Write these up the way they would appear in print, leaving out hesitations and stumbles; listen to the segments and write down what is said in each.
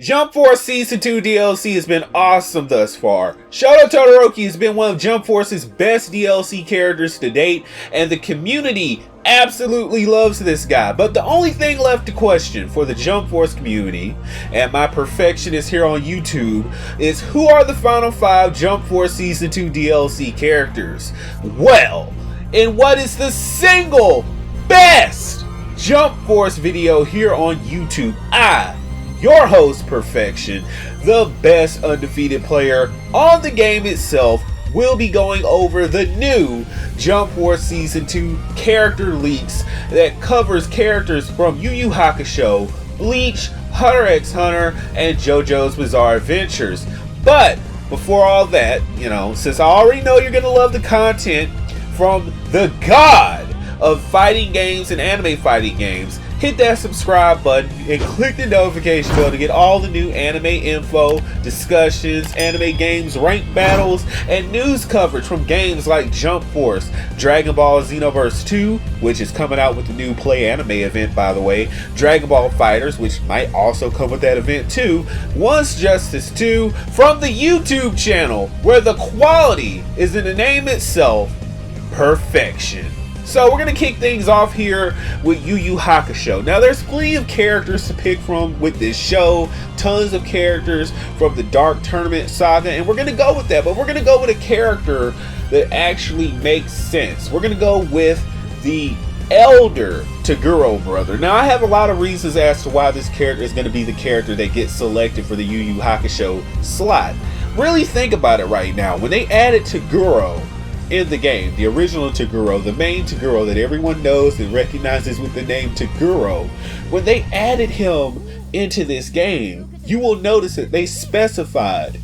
Jump Force Season 2 DLC has been awesome thus far. Shoto Todoroki has been one of Jump Force's best DLC characters to date, and the community absolutely loves this guy. But the only thing left to question for the Jump Force community, and my perfectionist here on YouTube, is who are the final 5 Jump Force Season 2 DLC characters? Well, in what is the single best Jump Force video here on YouTube, your host Perfection, the best undefeated player on the game itself, will be going over the new Jump Force Season 2 character leaks that covers characters from Yuyu Hakusho, Bleach, Hunter x Hunter, and JoJo's Bizarre Adventures. But before all that, since I already know you're going to love the content from the god of fighting games and anime fighting games, hit that subscribe button and click the notification bell to get all the new anime info, discussions, anime games, ranked battles, and news coverage from games like Jump Force, Dragon Ball Xenoverse 2, which is coming out with the new Play Anime event, by the way, Dragon Ball Fighters, which might also come with that event too, Once Justice 2, from the YouTube channel, where the quality is in the name itself, perfection. So we're going to kick things off here with Yuyu Hakusho. Now there's plenty of characters to pick from with this show, tons of characters from the Dark Tournament saga, and we're going to go with that, but we're going to go with a character that actually makes sense. We're going to go with the elder Toguro brother. Now I have a lot of reasons as to why this character is going to be the character that gets selected for the Yuyu Hakusho slot. Really think about it right now. When they added Toguro in the game, the original Toguro, the main Toguro that everyone knows and recognizes with the name Toguro, when they added him into this game, you will notice that they specified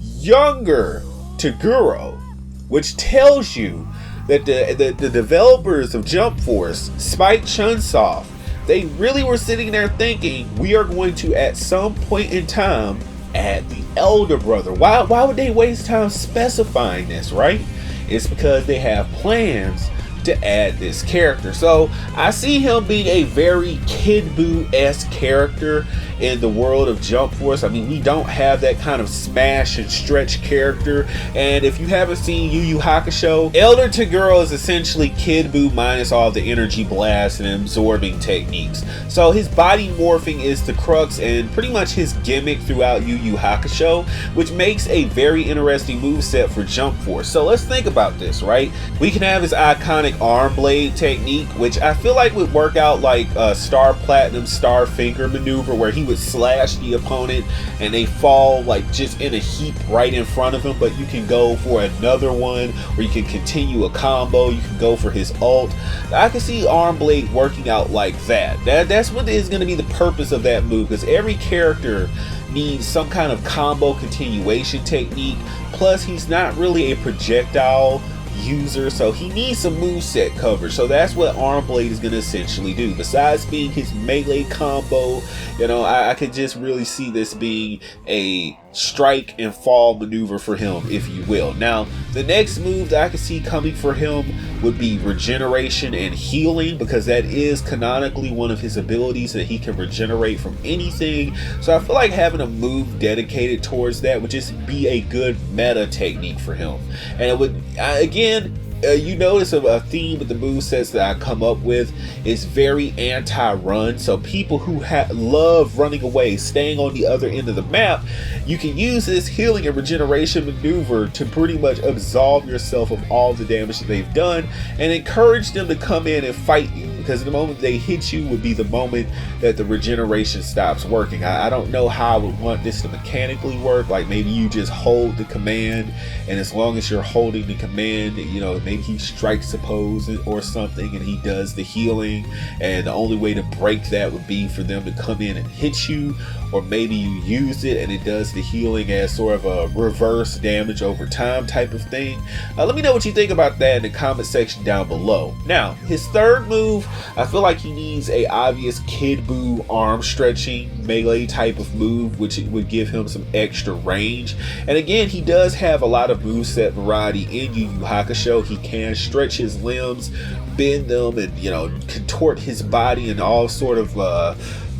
younger Toguro, which tells you that the developers of Jump Force, Spike Chunsoft, they really were sitting there thinking, we are going to at some point in time add the elder brother. Why would they waste time specifying this, right? It's because they have plans to add this character. So I see him being a very Kid Buu-esque character in the world of Jump Force. I mean, we don't have that kind of smash and stretch character. And if you haven't seen Yu Yu Hakusho, Elder Toguro is essentially Kid Buu minus all the energy blast and absorbing techniques. So his body morphing is the crux and pretty much his gimmick throughout Yu Yu Hakusho, which makes a very interesting moveset for Jump Force. So let's think about this, right? We can have his iconic arm blade technique, which I feel like would work out like a Star Platinum Star Finger maneuver, where he would slash the opponent and they fall like just in a heap right in front of him. But you can go for another one, or you can continue a combo. You can go for his ult. I can see arm blade working out like that. That's what is going to be the purpose of that move, because every character needs some kind of combo continuation technique. Plus, he's not really a projectile user, so he needs some moveset coverage. So that's what Arm Blade is going to essentially do. Besides being his melee combo, I could just really see this being a strike and fall maneuver for him, if you will. Now, the next move that I could see coming for him would be regeneration and healing, because that is canonically one of his abilities, that he can regenerate from anything. So I feel like having a move dedicated towards that would just be a good meta technique for him. And it would, again, you notice a theme with the movesets that I come up with is very anti-run. So people who love running away, staying on the other end of the map, you can use this healing and regeneration maneuver to pretty much absolve yourself of all the damage that they've done and encourage them to come in and fight you, because the moment they hit you would be the moment that the regeneration stops working. I don't know how I would want this to mechanically work. Like maybe you just hold the command, and as long as you're holding the command, maybe he strikes a pose or something and he does the healing, and the only way to break that would be for them to come in and hit you, or maybe you use it and it does the healing as sort of a reverse damage over time type of thing. Let me know what you think about that in the comment section down below. Now, his third move, I feel like he needs a obvious Kid Buu arm stretching melee type of move, which would give him some extra range. And again, he does have a lot of moveset variety in Yu Yu Hakusho. He can stretch his limbs, bend them, and contort his body in all sort of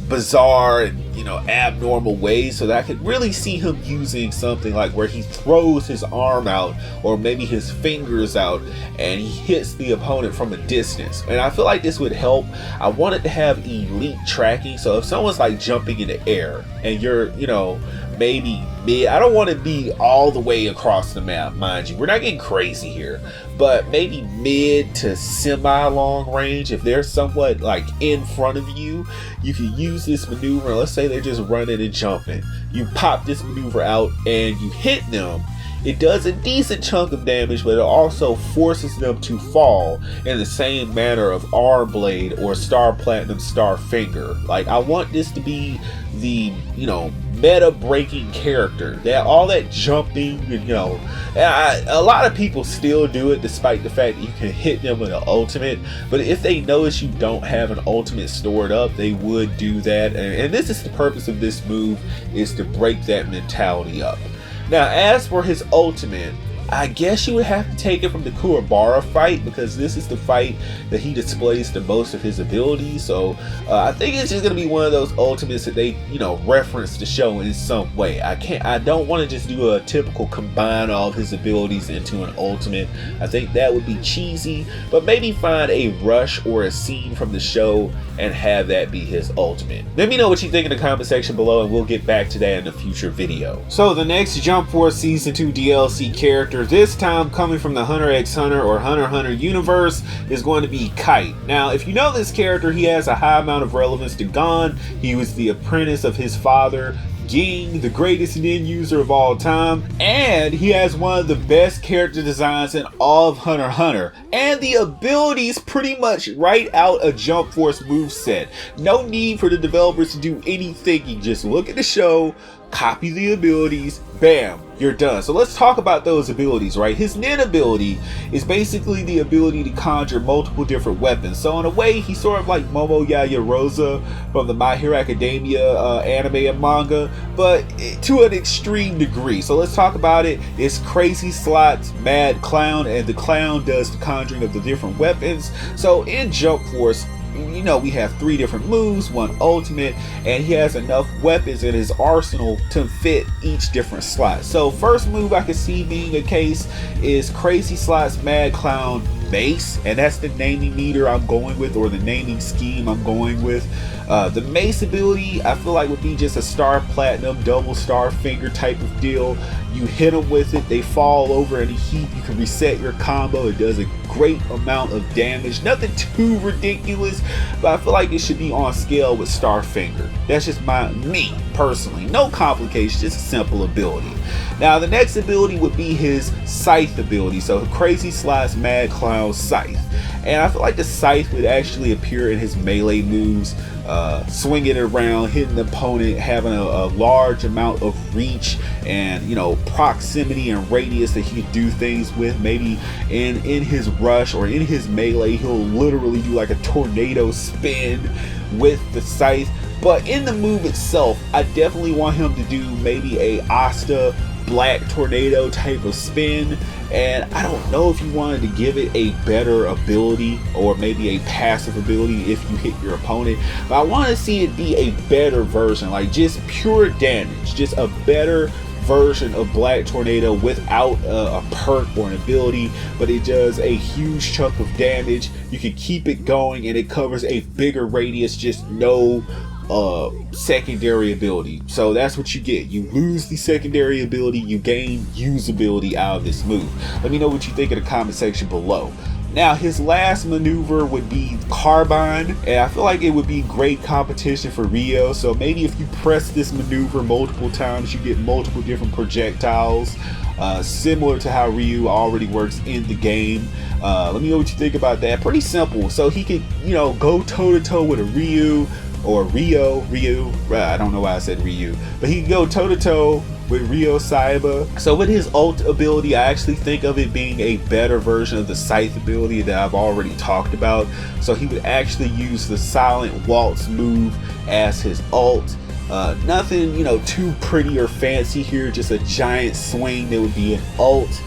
bizarre and abnormal ways, so that I could really see him using something like where he throws his arm out or maybe his fingers out and he hits the opponent from a distance. And I feel like this would help. I wanted to have elite tracking, so if someone's like jumping in the air and you're maybe mid, I don't want to be all the way across the map, mind you, we're not getting crazy here, but maybe mid to semi long range. If they're somewhat like in front of you, you can use this maneuver. Let's say they're just running and jumping, you pop this maneuver out and you hit them. It does a decent chunk of damage, but it also forces them to fall in the same manner of Arm Blade or Star Platinum Star Finger. Like, I want this to be the meta breaking character, that all that jumping, a lot of people still do it despite the fact that you can hit them with an ultimate, but if they notice you don't have an ultimate stored up, they would do that. And this is the purpose of this move, is to break that mentality up. Now, as for his ultimate, I guess you would have to take it from the Kuwabara fight, because this is the fight that he displays the most of his abilities. So I think it's just gonna be one of those ultimates that they reference the show in some way. I don't want to just do a typical combine all of his abilities into an ultimate. I think that would be cheesy, but maybe find a rush or a scene from the show and have that be his ultimate. Let me know what you think in the comment section below, and we'll get back to that in a future video. So the next Jump Force Season 2 DLC character, this time coming from the Hunter x Hunter or Hunter x Hunter universe, is going to be Kite. Now, if you know this character, he has a high amount of relevance to Gon. He was the apprentice of his father, Ging, the greatest nin user of all time, and he has one of the best character designs in all of Hunter x Hunter, and the abilities pretty much write out a Jump Force moveset. No need for the developers to do any thinking, just look at the show, copy the abilities, bam, you're done. So let's talk about those abilities, right? His nin ability is basically the ability to conjure multiple different weapons. So in a way, he's sort of like Momo Yayarosa from the My Hero Academia anime and manga, but to an extreme degree. So let's talk about it. It's Crazy Slots Mad Clown, and the clown does the conjuring of the different weapons. So in Jump Force, we have 3 different moves, 1 ultimate, and he has enough weapons in his arsenal to fit each different slot. So first move I can see being a case is Crazy Slots Mad Clown Mace, and that's the naming meter I'm going with, or the naming scheme I'm going with. The Mace ability I feel like would be just a Star Platinum double Star Finger type of deal. You hit them with it, they fall over in a heap, you can reset your combo. It does a great amount of damage, nothing too ridiculous, but I feel like it should be on scale with Star Finger. That's just me personally, no complications, just a simple ability. Now the next ability would be his Scythe ability, so Crazy Slots Mad Clown Scythe, and I feel like the Scythe would actually appear in his melee moves, swinging it around, hitting the opponent, having a large amount of reach and proximity and radius that he could do things with. Maybe in his rush or in his melee, he'll literally do like a tornado spin with the Scythe. But in the move itself, I definitely want him to do maybe a Asta Black Tornado type of spin, and I don't know if you wanted to give it a better ability or maybe a passive ability if you hit your opponent, but I want to see it be a better version, like just pure damage, just a better version of Black Tornado without a perk or an ability, but it does a huge chunk of damage. You can keep it going and it covers a bigger radius, just no secondary ability. So that's what you get. You lose the secondary ability, you gain usability out of this move. Let me know what you think in the comment section below. Now his last maneuver would be Carbine, and I feel like it would be great competition for Rio. So maybe if you press this maneuver multiple times, you get multiple different projectiles, similar to how Ryu already works in the game. Let me know what you think about that. Pretty simple. So he could go toe to toe with a Ryu or Ryu, I don't know why I said Ryu, but he can go toe to toe with Ryo Saiba. So with his ult ability, I actually think of it being a better version of the Scythe ability that I've already talked about. So he would actually use the Silent Waltz move as his ult. Nothing too pretty or fancy here, just a giant swing that would be an ult.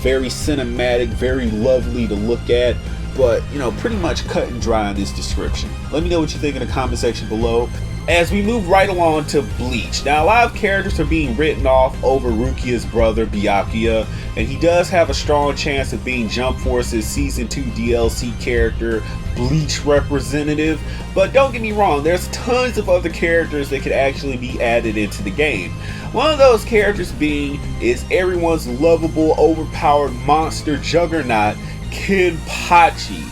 Very cinematic, very lovely to look at, but pretty much cut and dry in this description. Let me know what you think in the comment section below. As we move right along to Bleach. Now, a lot of characters are being written off over Rukia's brother, Byakuya, and he does have a strong chance of being Jump Force's Season 2 DLC character, Bleach representative. But don't get me wrong, there's tons of other characters that could actually be added into the game. One of those characters is everyone's lovable, overpowered monster juggernaut, Kenpachi.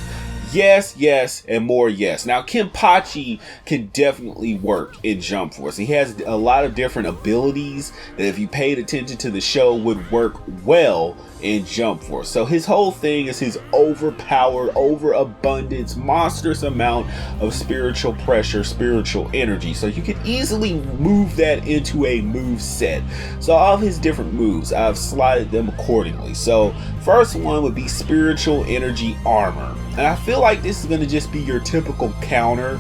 Yes, yes, and more yes. Now, Kenpachi can definitely work in Jump Force. He has a lot of different abilities that, if you paid attention to the show, would work well in Jump Force. So his whole thing is his overpowered, overabundance, monstrous amount of spiritual pressure, spiritual energy. So you can easily move that into a move set. So all of his different moves, I've slotted them accordingly. So first one would be spiritual energy armor. And I feel like this is going to just be your typical counter.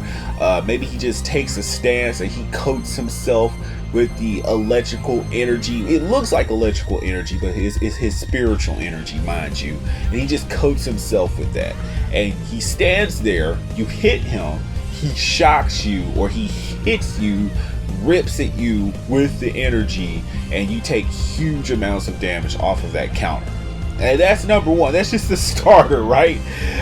Maybe he just takes a stance and he coats himself with the electrical energy. It looks like electrical energy, but it's his spiritual energy, mind you. And he just coats himself with that. And he stands there, you hit him, he shocks you, or he hits you, rips at you with the energy, and you take huge amounts of damage off of that counter. And that's number one. That's just the starter, right?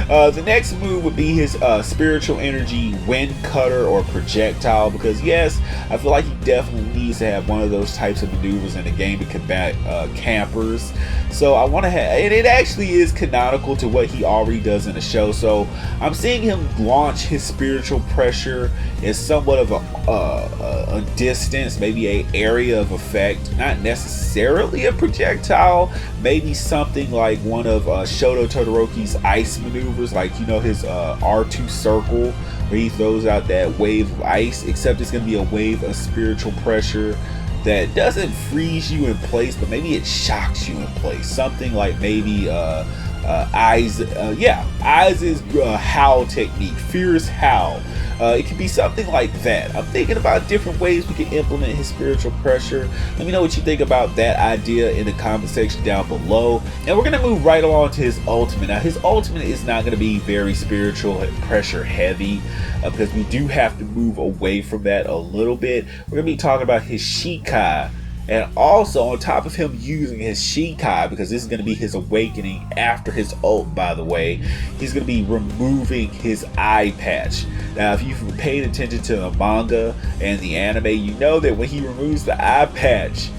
The next move would be his spiritual energy wind cutter or projectile, because yes, I feel like he definitely needs to have one of those types of maneuvers in the game to combat campers. So I want to have, and it actually is canonical to what he already does in the show. So I'm seeing him launch his spiritual pressure in somewhat of a distance, maybe a area of effect, not necessarily a projectile, maybe something like one of Shoto Todoroki's ice maneuvers, like, you know, his R2 circle, where he throws out that wave of ice, except it's going to be a wave of spiritual pressure that doesn't freeze you in place, but maybe it shocks you in place. Something like maybe Ai's howl technique, fierce howl. It could be something like that. I'm thinking about different ways we can implement his spiritual pressure. Let me know what you think about that idea in the comment section down below. And we're going to move right along to his ultimate. Now, his ultimate is not going to be very spiritual pressure heavy, because we do have to move away from that a little bit. We're going to be talking about his Shikai. And also, on top of him using his Shikai, because this is going to be his awakening after his ult, by the way, he's going to be removing his eye patch. Now, if you've paid attention to the manga and the anime, you know that when he removes the eye patch,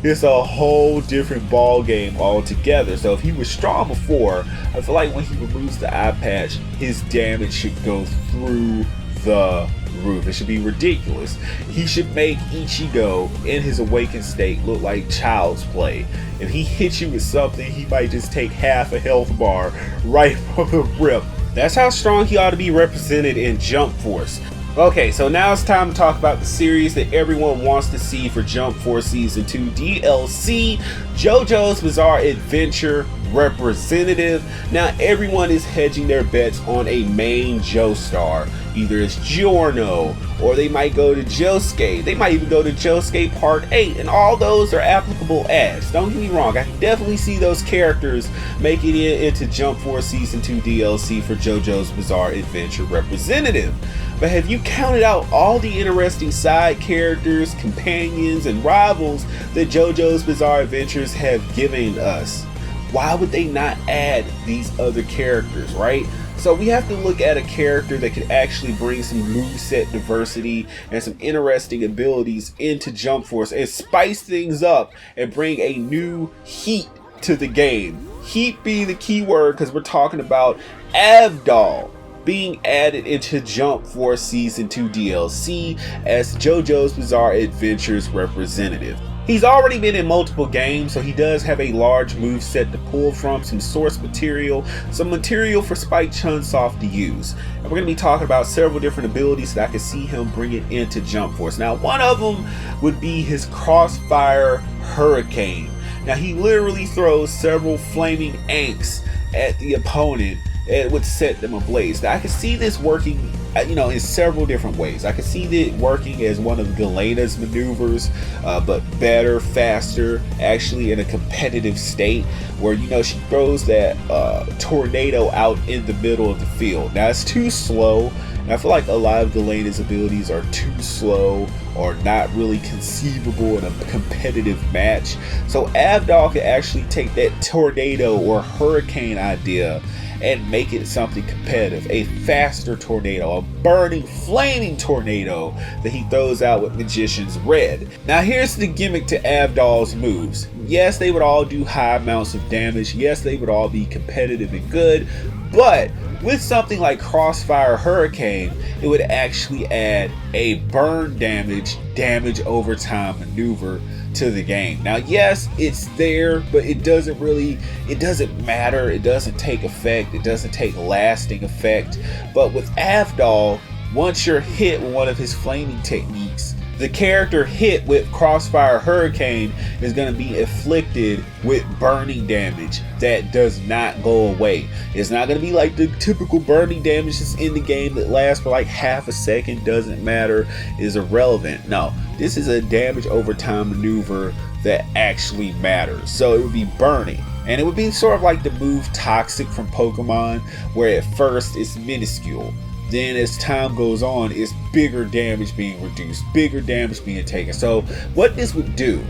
it's a whole different ball game altogether. So if he was strong before, I feel like when he removes the eye patch, his damage should go through the roof. It should be ridiculous. He should make Ichigo in his awakened state look like child's play. If he hits you with something, he might just take half a health bar right from the rip. That's how strong he ought to be represented in Jump Force. Okay, so now it's time to talk about the series that everyone wants to see for Jump Force Season 2 DLC, JoJo's Bizarre Adventure representative. Now everyone is hedging their bets on a main Joestar. Either it's Giorno, or they might go to Josuke. They might even go to Josuke Part 8, and all those are applicable as. Don't get me wrong, I can definitely see those characters making it into Jump Force Season 2 DLC for JoJo's Bizarre Adventure representative. But have you counted out all the interesting side characters, companions, and rivals that JoJo's Bizarre Adventures have given us? Why would they not add these other characters, right? So we have to look at a character that could actually bring some moveset diversity and some interesting abilities into Jump Force and spice things up and bring a new heat to the game. Heat being the key word, because we're talking about Avdol being added into Jump Force Season 2 DLC as JoJo's Bizarre Adventures representative. He's already been in multiple games, so he does have a large move set to pull from, some source material, some material for Spike Chunsoft to use. And we're going to be talking about several different abilities that I can see him bringing into Jump Force. Now, one of them would be his Crossfire Hurricane. Now, he literally throws several flaming anks at the opponent and would set them ablaze. Now, I can see this working, you know, in several different ways. I can see it working as one of Galena's maneuvers, but better, faster, actually in a competitive state, where, you know, she throws that tornado out in the middle of the field. Now, it's too slow, And I feel like a lot of Galena's abilities are too slow or not really conceivable in a competitive match. So Avdol could actually take that tornado or hurricane idea and make it something competitive. A faster tornado, a burning, flaming tornado that he throws out with Magician's Red. Now here's the gimmick to Avdol's moves. Yes, they would all do high amounts of damage. Yes, they would all be competitive and good. But with something like Crossfire Hurricane, it would actually add a burn damage over time maneuver to the game. Now yes, it's there, but it doesn't matter. It doesn't take effect. It doesn't take lasting effect. But with Avdol, once you're hit with one of his flaming techniques, the character hit with Crossfire Hurricane is going to be afflicted with burning damage that does not go away. It's not going to be like the typical burning damage that's in the game that lasts for like half a second, doesn't matter, is irrelevant. No, this is a damage over time maneuver that actually matters. So it would be burning. And it would be sort of like the move Toxic from Pokemon, where at first it's minuscule. Then as time goes on, it's bigger damage being reduced, bigger damage being taken. So what this would do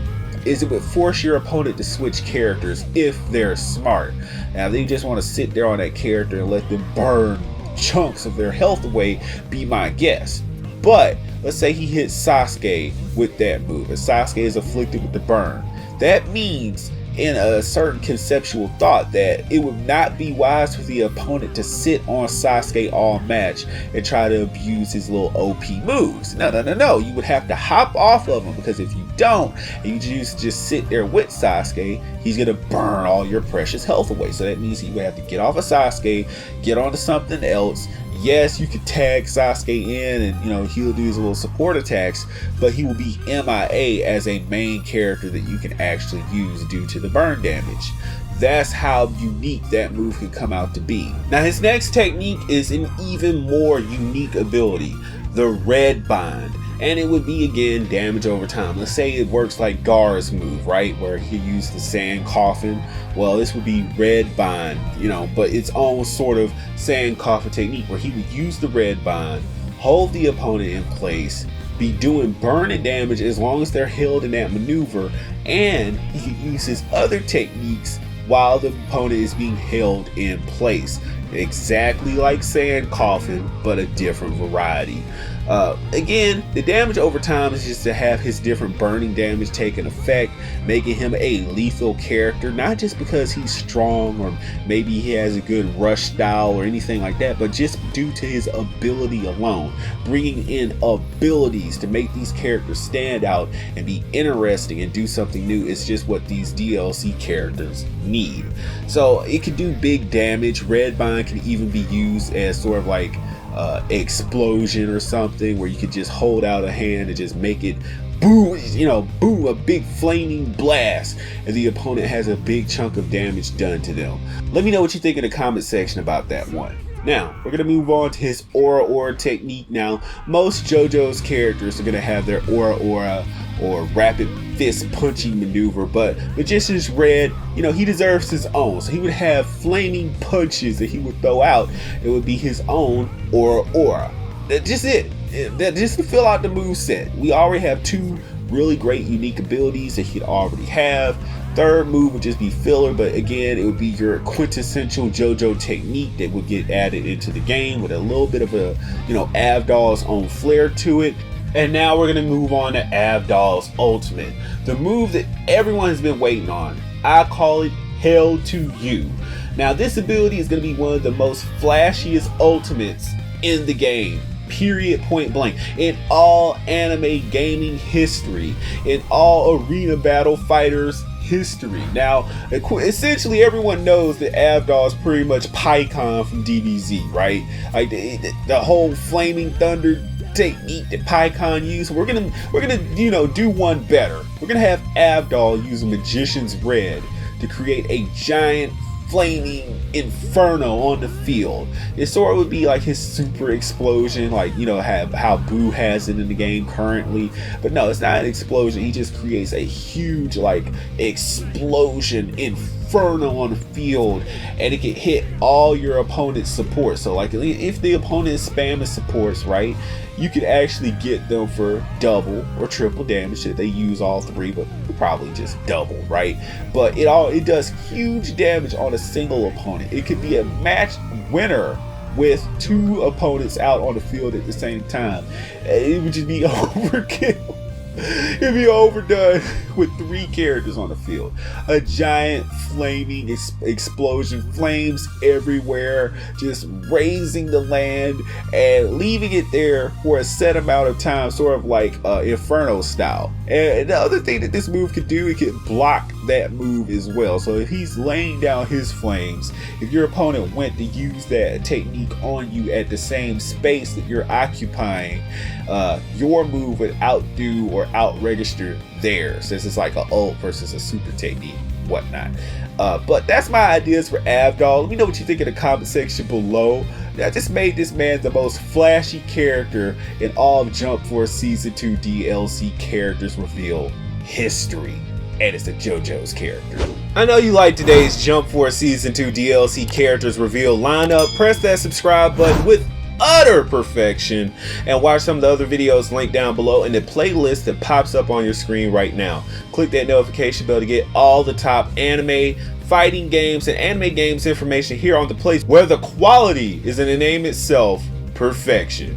is it would force your opponent to switch characters if they're smart. Now they just want to sit there on that character and let them burn chunks of their health away, be my guess. But let's say he hits Sasuke with that move, and Sasuke is afflicted with the burn. That means in a certain conceptual thought that it would not be wise for the opponent to sit on Sasuke all match and try to abuse his little OP moves. No. You would have to hop off of him, because if you don't and you just sit there with Sasuke, he's gonna burn all your precious health away. So that means you would have to get off of Sasuke, get onto something else. Yes, you could tag Sasuke in and he'll do his little support attacks, but he will be MIA as a main character that you can actually use due to the burn damage. That's how unique that move can come out to be. Now his next technique is an even more unique ability, the Red Bind. And it would be, again, damage over time. Let's say it works like Gar's move, right? Where he used the Sand Coffin. Well, this would be Red Bind, but its own sort of Sand Coffin technique, where he would use the Red Bind, hold the opponent in place, be doing burning damage as long as they're held in that maneuver, and he could use his other techniques while the opponent is being held in place. Exactly like Sand Coffin, but a different variety. Again, the damage over time is just to have his different burning damage taking effect, making him a lethal character, not just because he's strong or maybe he has a good rush style or anything like that, but just due to his ability alone, bringing in abilities to make these characters stand out and be interesting and do something new is just what these DLC characters need. So it can do big damage. Red Bind can even be used as sort of like explosion or something, where you could just hold out a hand and just make it boom, boom, a big flaming blast, and the opponent has a big chunk of damage done to them. Let me know what you think in the comment section about that one. Now, we're going to move on to his Aura technique. Now, most JoJo's characters are going to have their Aura or rapid fist punching maneuver, but Magician's Red, he deserves his own. So he would have flaming punches that he would throw out. It would be his own Aura. That's just it. Just to fill out the moveset. We already have two really great unique abilities that he'd already have. Third move would just be filler, but again, it would be your quintessential JoJo technique that would get added into the game with a little bit of a, Avdol's own flair to it. And now we're going to move on to Avdol's ultimate, the move that everyone has been waiting on. I call it Hell to You. Now this ability is going to be one of the most flashiest ultimates in the game. Period, point blank. In all anime gaming history, in all arena battle fighters history. Now, essentially everyone knows that Avdol is pretty much Pikkon from DBZ, right? Like the whole flaming thunder technique that Pikkon used. We're gonna do one better. We're gonna have Avdol use a Magician's Red to create a giant flaming inferno on the field. It sort of would be like his super explosion, like, you know, how Boo has it in the game currently. But no, it's not an explosion. He just creates a huge like explosion inferno on the field, and it can hit all your opponent's supports. So like if the opponent is spamming supports, right, you could actually get them for double or triple damage if they use all three, but probably just double, right? But it does huge damage on a single opponent. It could be a match winner with two opponents out on the field at the same time. It would just be overkill. It'd be overdone with three characters on the field. A giant flaming explosion, flames everywhere, just raising the land and leaving it there for a set amount of time, sort of like Inferno style. And the other thing that this move could do, it could block that move as well. So if he's laying down his flames, if your opponent went to use that technique on you at the same space that you're occupying, your move would outdo or out-register theirs, since it's like an ult versus a super technique, whatnot. But that's my ideas for Avdol. Let me know what you think in the comment section below. I just made this man the most flashy character in all of Jump Force Season 2 DLC characters reveal history. And it's a JoJo's character. I know you like today's Jump Force Season 2 DLC characters reveal lineup. Press that subscribe button with utter perfection and watch some of the other videos linked down below in the playlist that pops up on your screen right now. Click that notification bell to get all the top anime, fighting games, and anime games information here on the place where the quality is in the name itself, perfection.